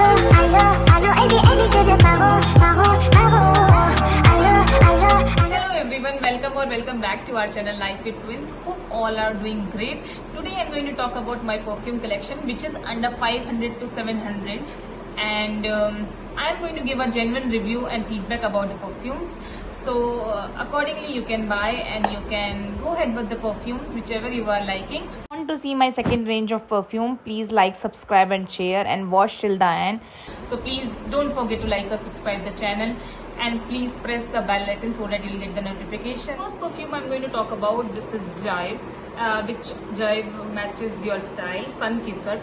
Hello everyone, welcome or welcome back to our channel Life with Twins. Hope all are doing great. Today I'm going to talk about my perfume collection, which is under 500 to 700, and I'm going to give a genuine review and feedback about the perfumes. So accordingly you can buy and you can go ahead with the perfumes whichever you are liking. Want to see my second range of perfume? Please like, subscribe and share and watch till the end. So please don't forget to like or subscribe the channel, and please press the bell icon so that you'll get the notification. First perfume I'm going to talk about, this is Jive, which Jive matches your style, Sun Kisser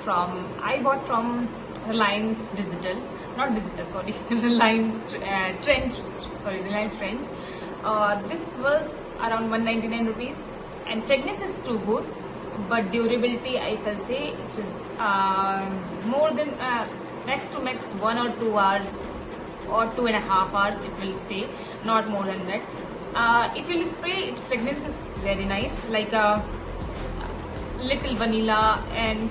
I bought from Reliance Digital, not Digital, sorry, Reliance Trench. This was around 199 rupees, and fragrance is too good, but durability I can say it is more than max to max 1 or 2 hours or 2.5 hours it will stay, not more than that. If you spray it, fragrance is very nice, like a little vanilla and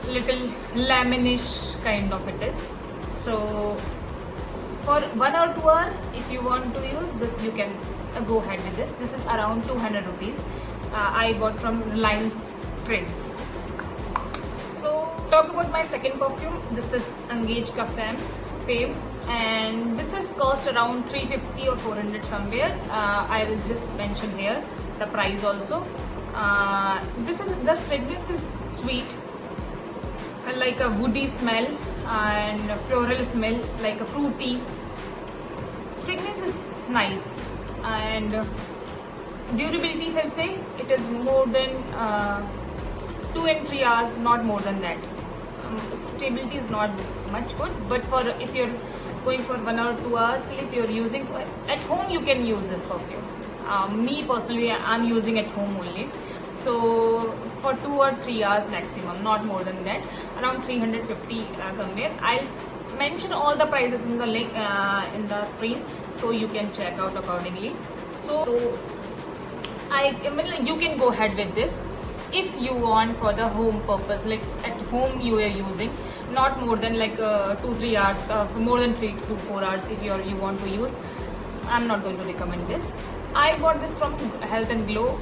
little lemonish kind of it is. So for 1 or 2 hours, if you want to use this, you can go ahead with this. This is around 200 rupees. I bought from Reliance Trends. So talk about my second perfume. This is Engage Ka Fame, and this is cost around 350 or 400 somewhere. I will just mention here the price also. This fragrance is sweet, like a woody smell and floral smell, like a fruity. Fragrance is nice, and durability, if I say, it is more than 2 and 3 hours, not more than that. Stability is not much good, but for if you're going for 1 or 2 hours, if you're using at home, you can use this perfume. Me personally, I'm using at home only. So for 2 or 3 hours maximum, not more than that, around 350 somewhere. I'll mention all the prices in the link in the screen, so you can check out accordingly. So you can go ahead with this if you want for the home purpose, like at home you are using, not more than like 2-3 hours, for more than 3 to 4 hours if you want to use. I'm not going to recommend this. I bought this from Health and Glow,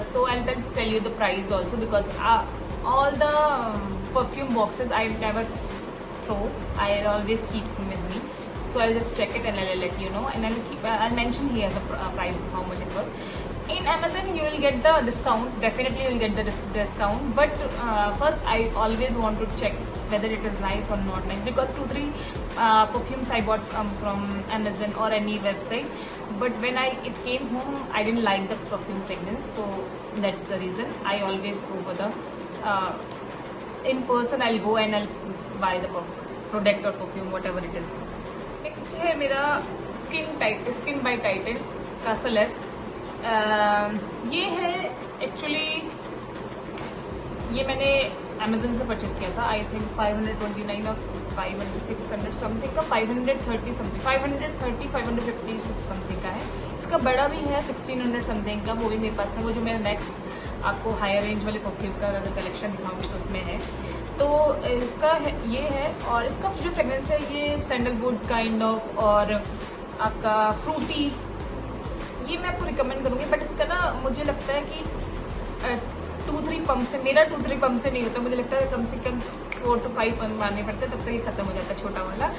so I'll just tell you the price also, because all the perfume boxes I never throw, I always keep them with me. So I'll just check it and I'll let you know, and I'll mention here the price, how much it was. In Amazon you will get the discount, definitely you will get the discount, but first I always want to check whether it is nice or not nice, because 2-3 perfumes I bought from Amazon or any website, but when it came home I didn't like the perfume fragrance, so that's the reason I always go for the in person. I'll go and I'll buy the product or perfume, whatever it is. Next है मेरा skin bye Titan, इसका Celeste. ये है actually, ये मैंने Amazon से purchase किया था. आई थिंक 529 और 600 समथिंग का, 530 समथिंग, 550 समथिंग का है. इसका बड़ा भी है 1600 समथिंग का, वो भी मेरे पास है. वो जो मेरा नेक्स्ट आपको हायर रेंज वाले परफ्यूम का अगर कलेक्शन दिखाऊंगी तो उसमें है. तो इसका ये है, और इसका जो फ्रेगरेंस है ये सैंडलवुड काइंड ऑफ और आपका फ्रूटी, ये मैं आपको रिकमेंड करूँगी. बट इसका ना मुझे लगता है कि 2-3 पंप से, मेरा 2-3 पंप से नहीं होता, मुझे लगता है कम से कम 4 to 5 पंप मारने पड़ते हैं, तब तक ये खत्म हो जाता है छोटा वाला.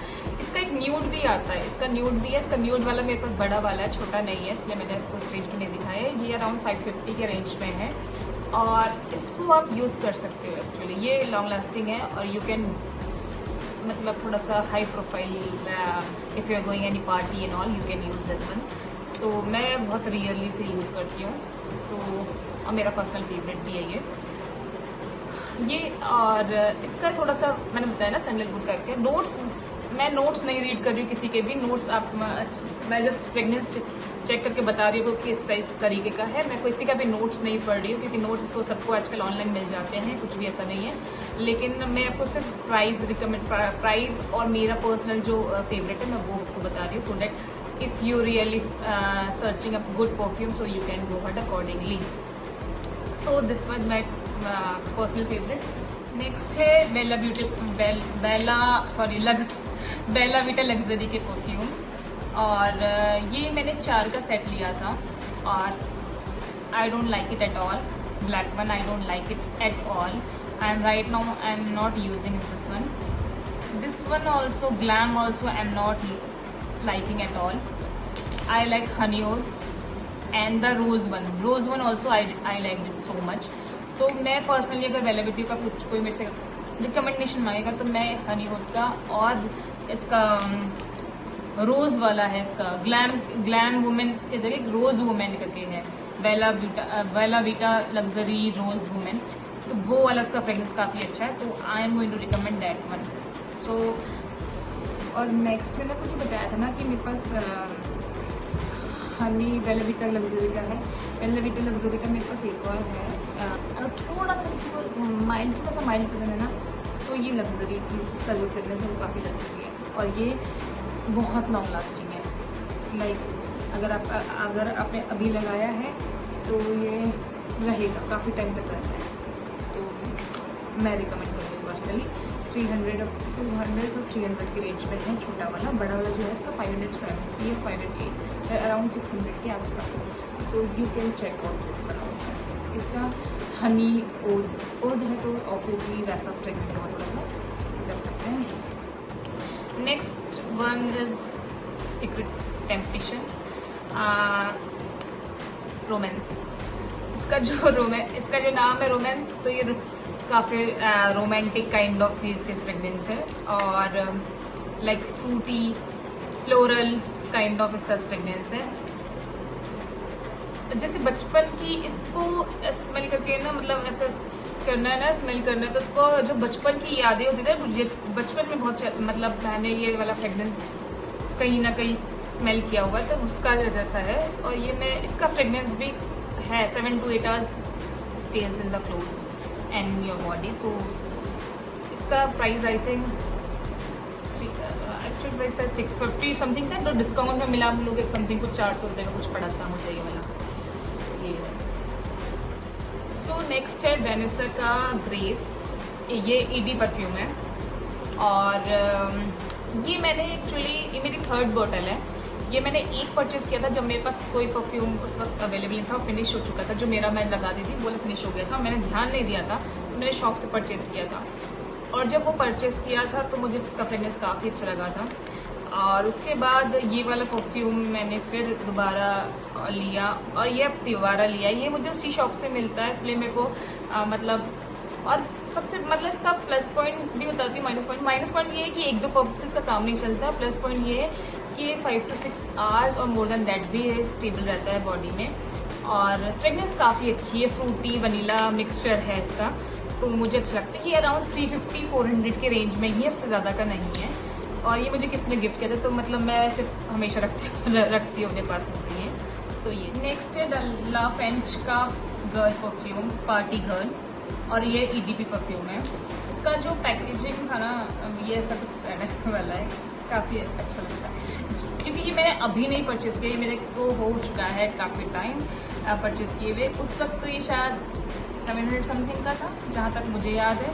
इसका एक न्यूड भी आता है, इसका न्यूड भी है. इसका न्यूड वाला मेरे पास बड़ा वाला है, छोटा नहीं है, इसलिए मैंने इसको इस रेंज में नहीं दिखाया है. ये अराउंड 550 के रेंज में है, और इसको आप यूज़ कर सकते हो. एक्चुअली ये लॉन्ग लास्टिंग है, और यू कैन मतलब थोड़ा सा high profile, if you are going any party and all, you can use this one. So मैं बहुत रियरली से यूज़ करती हूँ, तो और मेरा पर्सनल फेवरेट भी है ये. और इसका थोड़ा सा मैंने बताया ना सैंडलवुड करके. नोट्स, मैं नोट्स नहीं रीड कर रही हूँ किसी के भी नोट्स, मैं जस्ट फ्रेगनेंस चेक करके बता रही हूँ कि इस तरीके का है. मैं किसी का भी नोट्स नहीं पढ़ रही हूँ, क्योंकि नोट्स तो सबको आजकल ऑनलाइन मिल जाते हैं, कुछ भी ऐसा नहीं है. लेकिन मैं आपको सिर्फ प्राइस और मेरा पर्सनल जो फेवरेट है मैं वो आपको बता रही हूँ, so that if you really searching a good perfume, so you can go ahead accordingly. So this was my personal favorite. Next है बेला वीटा लग्जरी के परफ्यूम्स। और ये मैंने 4 का सेट लिया था और I don't like it at all. Black one I don't like it at all. I am not using this one. This one also glam also I am not liking at all. I like honey oud and the rose one also I like it so much. तो मैं personally अगर वेलाविटी का कुछ कोई मेरे से recommendation मांगेगा तो मैं हनी ओल का और इसका रोज वाला है, इसका ग्लैम वुमेन की जगह रोज वुमेन करके है, Bella Vita luxury rose women. तो वो वाला उसका फ्रेग्रेंस काफ़ी अच्छा है, तो I am going to recommend that one. So और नेक्स्ट मैंने कुछ बताया था ना कि मेरे पास हनी बेला वीटा लग्जरी का है। बेला वीटा लग्जरी का मेरे पास एक और है, थोड़ा सा किसी को माइल्ड पसंद है ना, तो ये लग्जरी इसका जो फ्रेग्रेंस है वो काफ़ी लग्जरी है और ये बहुत लॉन्ग लास्टिंग है। लाइक अगर आपने अभी लगाया है तो ये रहेगा, काफ़ी टाइम तक रहता है। तो मैं रिकमेंड करूँगी पर्सनली। 300 200 और 300 के रेंज में है छोटा वाला। बड़ा वाला जो है इसका 570 या 580 अराउंड 600 के आसपास है। तो you can check out this one also. इसका हनी ओद है तो ऑब्वियसली वैसा फ्रेग्रेंस थोड़ा सा कर सकते हैं। Next one is secret temptation romance. इसका जो नाम है रोमांस, तो ये काफ़ी रोमांटिक काइंड ऑफ इसके फ्रेग्रेंस है और like Frooti floral kind of इसका फ्रेग्रेंस है। जैसे बचपन की इसको स्मेल करके ना, मतलब ऐसा करना है ना, स्मेल करना है, तो उसको जो बचपन की यादें होती है मुझे बचपन में बहुत, मतलब मैंने ये वाला फ्रेग्रेंस कहीं ना कहीं स्मेल किया हुआ है, तो उसका जैसा है। और ये मैं इसका फ्रेग्रेंस भी है 7 to 8 hours stays in the clothes and your body। so इसका price I think actual price है 650 समथिंग था, तो डिस्काउंट में मिला हम लोग एक समथिंग कुछ 400 रुपये का कुछ पड़ा था मुझे ये वाला। ये सो नेक्स्ट है वेनेसा का ग्रेस। ये ईडी परफ्यूम है और ये मैंने एक्चुअली, ये मेरी 3rd बॉटल है। ये मैंने एक परचेज़ किया था जब मेरे पास कोई परफ्यूम उस वक्त अवेलेबल नहीं था, फिनिश हो चुका था। जो मेरा मैं लगा दी थी वो फिनिश हो गया था, मैंने ध्यान नहीं दिया था, तो मैंने शॉप से परचेज़ किया था। और जब वो परचेज़ किया था तो मुझे उसका फ्रेग्रेंस काफ़ी अच्छा लगा था। और उसके बाद ये वाला परफ्यूम मैंने फिर दोबारा लिया और ये अब दोबारा लिया। ये मुझे उसी शॉप से मिलता है, इसलिए मेरे को मतलब, और सबसे मतलब इसका प्लस पॉइंट भी बताती हूँ, माइनस पॉइंट ये है कि 1-2 पर्पज से इसका काम नहीं चलता। प्लस पॉइंट ये है कि 5 to 6 hours और मोर देन दैट भी स्टेबल रहता है बॉडी में। और फ्रेग्रेंस काफ़ी अच्छी है, फ्रूटी वनीला मिक्सचर है इसका, तो मुझे अच्छा लगता है। ये अराउंड 350-400 के रेंज में ही है, उससे ज़्यादा का नहीं है। और ये मुझे किसी ने गिफ्ट किया था, तो मतलब मैं इसे हमेशा रखती हूँ अपने पास इसलिए। तो ये नेक्स्ट है ला फ्रेंच का गर्ल परफ्यूम पार्टी गर्ल, और ये EDP परफ्यूम है। इसका जो पैकेजिंग था ना, ये सब कुछ सैड वाला है, काफ़ी अच्छा लगता है। क्योंकि ये मैंने अभी नहीं परचेज़ किया, ये मेरे को हो चुका है काफ़ी टाइम परचेज़ किए हुए। उस वक्त तो ये शायद 700 समथिंग का था जहाँ तक मुझे याद है,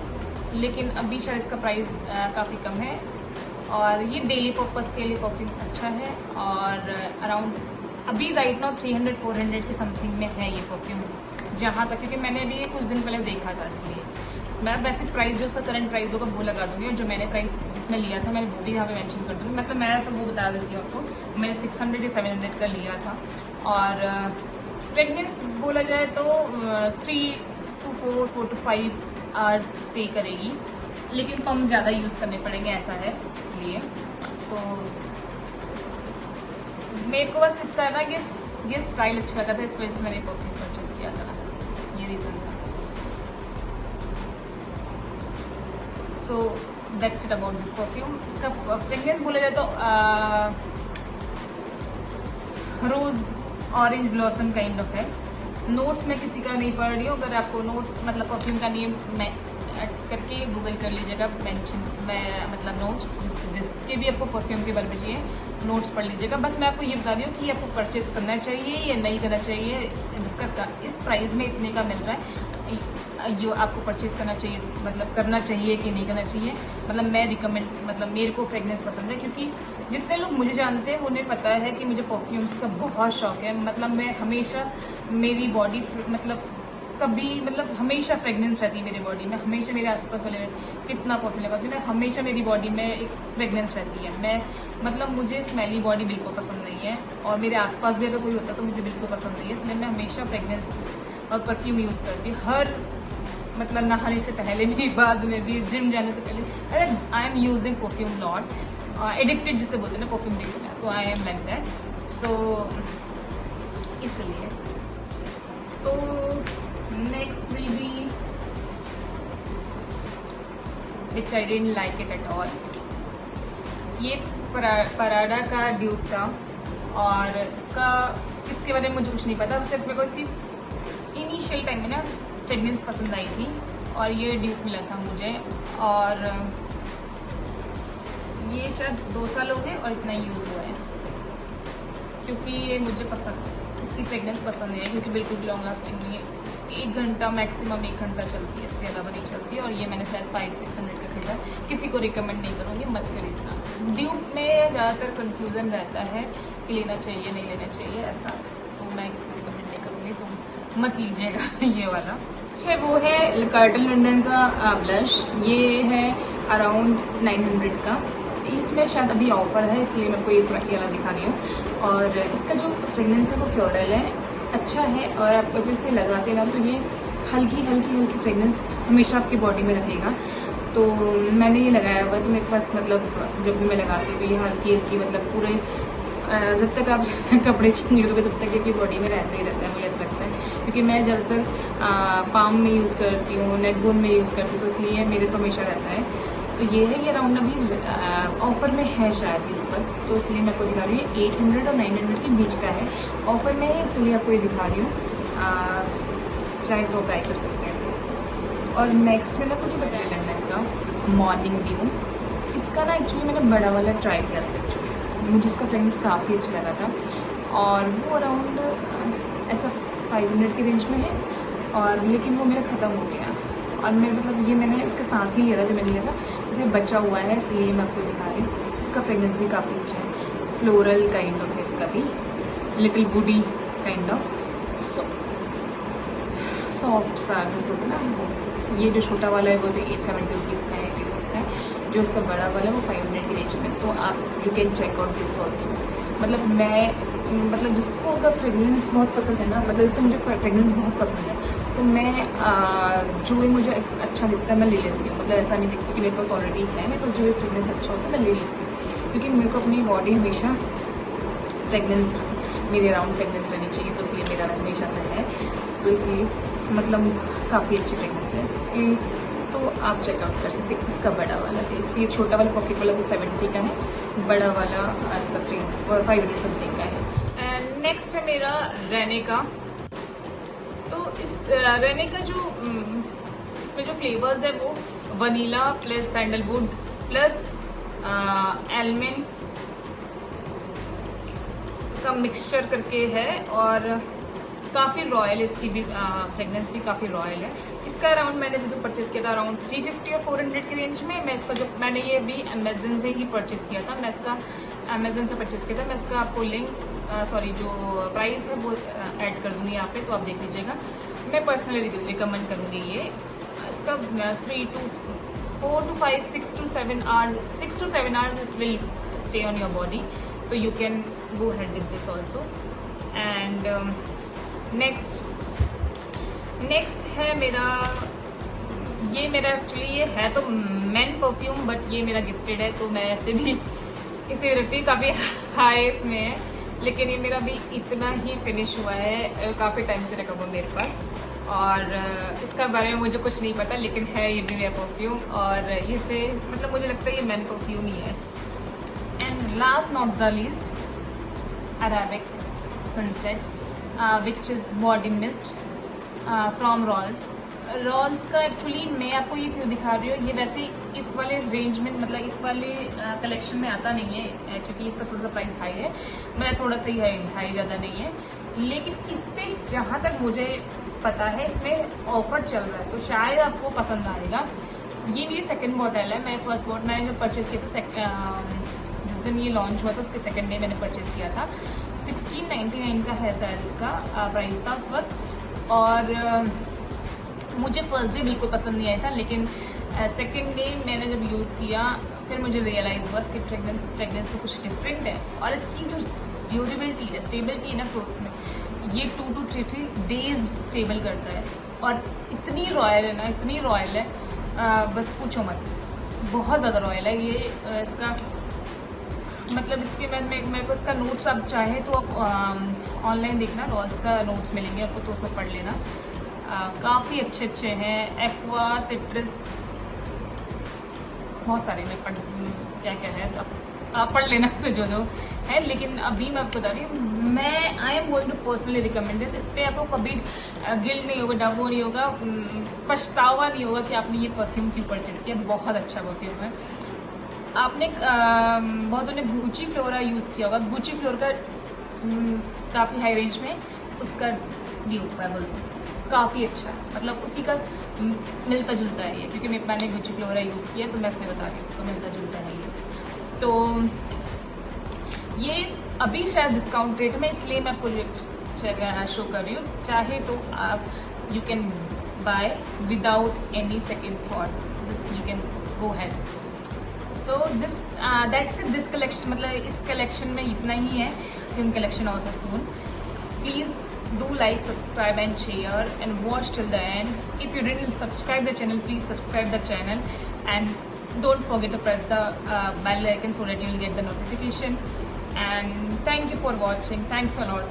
लेकिन अभी शायद इसका प्राइस काफ़ी कम है। और ये डेली पर्पस के लिए परफ्यूम अच्छा है और अराउंड अभी राइट नाउ 300-400 के समथिंग में है ये परफ्यूम, जहाँ तक, क्योंकि मैंने अभी कुछ दिन पहले देखा था, इसलिए मैं वैसे प्राइस जो उसका करंट प्राइस होगा वो लगा दूंगी, और जो मैंने प्राइस जिसमें लिया था मैं वो भी यहाँ पे मेंशन कर दूँगी। मतलब मैं तो वो बता देती हूँ आपको, मैंने 600 या 700 का लिया था। और फ्रेगनेंस बोला जाए तो 3 to 4 to 5 hours स्टे करेगी, लेकिन पम्प ज़्यादा यूज़ करने पड़ेंगे, ऐसा है। इसलिए तो मेरे को बस इसका ना कि ये स्टाइल अच्छा लगा था, इस वजह से मैंने परफ्यूम परचेज किया था, ये रीज़न था। So that's it about this perfume. इसका फ्रेग्रेंस बोला जाए तो रोज़ ऑरेंज ब्लॉसम काइंड ऑफ है। नोट्स में किसी का नहीं पढ़ रही हूँ, अगर आपको नोट्स मतलब परफ्यूम का नेम मैं करके गूगल कर लीजिएगा, मेंशन मैं मतलब नोट्स जिसके भी आपको परफ्यूम के बारे में चाहिए नोट्स पढ़ लीजिएगा। बस मैं आपको ये बता रही हूँ कि आपको परचेस करना चाहिए या नहीं करना चाहिए। जिसका इस प्राइस में इतने का मिल रहा है, ये आपको परचेज करना चाहिए, मतलब करना चाहिए कि नहीं करना चाहिए। मतलब मैं रिकमेंड, मतलब मेरे को फ्रेगनेंस पसंद है, क्योंकि जितने लोग मुझे जानते हैं उन्हें पता है कि मुझे परफ्यूम्स का बहुत शौक है। मतलब मैं हमेशा, मेरी बॉडी मतलब कभी, मतलब हमेशा फ्रेगनेंस रहती है मेरी बॉडी में, हमेशा मेरे आसपास वाले कितना परफ्यूम लगाती हूँ मैं, हमेशा मेरी बॉडी में एक फ्रेगनेंस रहती है। मैं मतलब मुझे स्मेली बॉडी बिल्कुल पसंद नहीं है, और मेरे आसपास भी अगर कोई होता है तो मुझे बिल्कुल पसंद नहीं है, इसलिए मैं हमेशा फ्रेगनेंस और परफ्यूम यूज़ करती हूँ। हर मतलब नहाने से पहले भी, बाद में भी, जिम जाने से पहले, अरे I am using perfume lot, addicted जिसे बोलते हैं ना परफ्यूम एडिक्टेड, तो आई एम लाइक दैट। सो इसलिए next will be which I didn't like it at all. ये पराडा का ड्यूब था, और इसके बारे में मुझे कुछ नहीं पता, सिर्फ मेरे को इसकी इनिशियल टाइम में ना फ्रेगनेंस पसंद आई थी, और ये ड्यूब मिला था मुझे, और ये शायद 2 साल हो गए और इतना यूज़ हुआ है, क्योंकि ये मुझे पसंद, इसकी फ्रेगनेंस पसंद नहीं है, क्योंकि बिल्कुल लॉन्ग लास्टिंग नहीं है। 1 घंटा मैक्सिमम 1 घंटा चलती है, इसके अलावा नहीं चलती, और ये मैंने शायद 500-600 का खरीदा। किसी को रिकमेंड नहीं करूँगी, मत खरीदना। ड्यूब में ज़्यादातर कन्फ्यूज़न रहता है कि लेना चाहिए नहीं लेना चाहिए ऐसा, तो मैं किसी को रिकमेंड नहीं करूँगी, तो मत लीजिएगा ये वाला। वो है कार्टल लंडन का ब्लश, ये है अराउंड 900 का। इसमें शायद अभी ऑफर है, इसलिए मैं आपको ये वाला दिखा रही हूँ। और इसका जो फ्रेगनेंस है वो फ्लोरल है, अच्छा है, और आप अगर इसे लगाते ना तो ये हल्की हल्की फ्रेगनेंस हमेशा आपकी बॉडी में रहेगा। तो मैंने ये लगाया हुआ है, तो मेरे पास मतलब जब भी मैं लगाती हूँ तो ये हल्की हल्की, मतलब पूरे जब तक आप कपड़े चेंज करोगे तब तक ये बॉडी में रहता ही रहता है, मुझे ऐसा लगता है, क्योंकि मैं ज़्यादातर पाम में यूज़ करती हूँ, नेक बोन में यूज़ करती हूँ, तो इसलिए मेरे तो हमेशा रहता है। तो ये है, ये अराउंड अभी ऑफर में है शायद इस पर, तो इसलिए मैं आपको दिखा रही हूँ। 800 और 900 के बीच का है, ऑफर में है, इसलिए आपको ये दिखा रही हूँ। चाहे तो ट्राई कर सकते हैं इसे। और नेक्स्ट मैंने कुछ बताया लंडन का मॉर्निंग ड्यू, इसका ना एक्चुअली मैंने बड़ा वाला ट्राई किया था एक्चुअली, मुझे इसका फ्रेगनेंस काफ़ी अच्छा लगा था, और वो अराउंड ऐसा 500 के रेंज में है, और लेकिन वो मेरा ख़त्म हो गया, और मैं मतलब ये मैंने उसके साथ ही लिया था, जो मैंने लिया था इसे बचा हुआ है, इसलिए मैं आपको दिखा रही हूँ। इसका फ्रेगनेंस भी काफ़ी अच्छा है, फ्लोरल काइंड ऑफ है इसका भी, little woody kind of, soft सा जैसे होता है ना। ये जो छोटा वाला है वो तो 870 रुपीज़ का है, का है। जो इसका बड़ा वाला है वो 500 की रेंज में, तो आप you can check out this also. मतलब मैं, मतलब जिसको अगर फ्रेगनेंस बहुत पसंद है ना, मतलब जैसे मुझे फ्रेगनेंस बहुत पसंद है, तो मैं जो भी मुझे अच्छा दिखता है मैं ले लेती हूँ। मतलब ऐसा नहीं दिखती कि मेरे पास ऑलरेडी है, मेरे पास जो भी फ्रेगनेंस अच्छा होता है मैं ले लेती हूँ, क्योंकि मेरे को अपनी बॉडी हमेशा फ्रेगनेंस, मेरे अराउंड फ्रेगनेंस रहनी चाहिए, तो इसलिए मेरा हमेशा से है, तो इसलिए मतलब काफ़ी अच्छी फ्रेगनेंस है इसकी, तो आप चेकआउट कर सकते हैं। इसका बड़ा वाला है, इसकी छोटा वाला पॉकेट वाला वो 70 का है, बड़ा वाला इसका 500 समथिंग का है। एंड नेक्स्ट है मेरा रेने का। तो इस रेने का जो इसमें जो फ्लेवर्स है वो vanilla plus sandalwood plus almond का मिक्सचर करके है, और काफ़ी रॉयल, इसकी भी फ्रेगनेंस भी काफ़ी रॉयल है। इसका अराउंड मैंने जो परचेज़ किया था अराउंड 350 और 400 की रेंज में। मैं इसका जो मैंने ये भी अमेजन से ही परचेज़ किया था, मैं इसका अमेजन से परचेज़ किया था। मैं इसका आपको लिंक जो प्राइस है वो ऐड कर दूँगी यहाँ पे, तो आप देख लीजिएगा। मैं पर्सनली रिकमेंड करूँगी ये। इसका 3 to 4 to 5 6 to 7 hours it will stay on your body, so you can go ahead with this also. And next है मेरा, ये मेरा एक्चुअली ये है तो मेन परफ्यूम, बट ये मेरा गिफ्टेड है, तो मैं ऐसे भी इसे रखती हूँ, काफ़ी हाई इसमें है, लेकिन ये मेरा भी इतना ही फिनिश हुआ है, काफ़ी टाइम से रखा हुआ मेरे पास, और इसका बारे में मुझे कुछ नहीं पता, लेकिन है ये भी मेरा परफ्यूम, और इसे मतलब मुझे लगता है ये मेन परफ्यूम ही है। And last not the least, Arabic sunset which is body mist from Rolls का। एक्चुअली मैं आपको ये क्यों दिखा रही हूँ, ये वैसे इस वाले रेंज में, मतलब इस वाले कलेक्शन में आता नहीं है, क्योंकि इसका थोड़ा सा प्राइस हाई है, मैं थोड़ा सा ही हाई ज़्यादा नहीं है, लेकिन इस पे जहाँ तक मुझे पता है इसमें ऑफर चल रहा है, तो शायद आपको पसंद आएगा। ये मेरी सेकंड बॉटल है। मैं फर्स्ट बॉटल मैंने जब परचेज किया था, जिस दिन ये लॉन्च हुआ था उसके सेकंड डे मैंने परचेज किया था। 1699 का है शायद इसका प्राइस था उस वक्त। और मुझे फर्स्ट डे बिल्कुल पसंद नहीं आया था, लेकिन सेकंड डे मैंने जब यूज़ किया फिर मुझे रियलाइज़ हुआ इसकी फ्रेगनेंस तो कुछ डिफरेंट है। और इसकी जो ड्यूरेबिलिटी है, स्टेबिलिटी है ना क्लोथ्स में, ये 2 to 3 डेज स्टेबल करता है। और इतनी रॉयल है ना, इतनी रॉयल है, बस पूछो मत, बहुत ज़्यादा रॉयल है ये। इसका मतलब इसके मेरे को इसका नोट्स आप चाहे तो आप ऑनलाइन देखना, रॉल्स का नोट्स मिलेंगे आपको, तो उसमें पढ़ लेना। काफ़ी अच्छे हैं। एक्वा, सिट्रस, बहुत सारे में क्या है, तो आप पढ़ लेना से जो है। लेकिन अभी मैं आपको बता रही हूँ, मैं I am going to personally recommend this. इस पर आपको कभी गिल्ट नहीं होगा, डब नहीं होगा, पछतावा नहीं होगा कि आपने ये परफ्यूम क्यों परचेज किया। बहुत अच्छा परफ्यूम है। आपने बहुतों ने गुची फ्लोरा यूज़ किया होगा। गुची फ्लोर का काफ़ी हाई रेंज में उसका ड्यूरेबल काफ़ी अच्छा, मतलब उसी का मिलता जुलता है ये, क्योंकि मैंने गुची फ्लोरा यूज़ किया तो मैं इसलिए बता रही हूँ, उसका मिलता जुलता है ये। तो ये अभी शायद डिस्काउंट रेट में, इसलिए मैं आपको शो कर रही हूँ। चाहे तो आप you can buy without any second thought, this you can go had. तो दैट्स इट, दिस कलेक्शन, मतलब इस कलेक्शन में इतना ही है। Film collection also soon. Please do like, subscribe and share and watch till the end. If you didn't subscribe the channel, please subscribe the channel and don't forget to press the bell icon so that you will get the notification. And thank you for watching. Thanks a lot.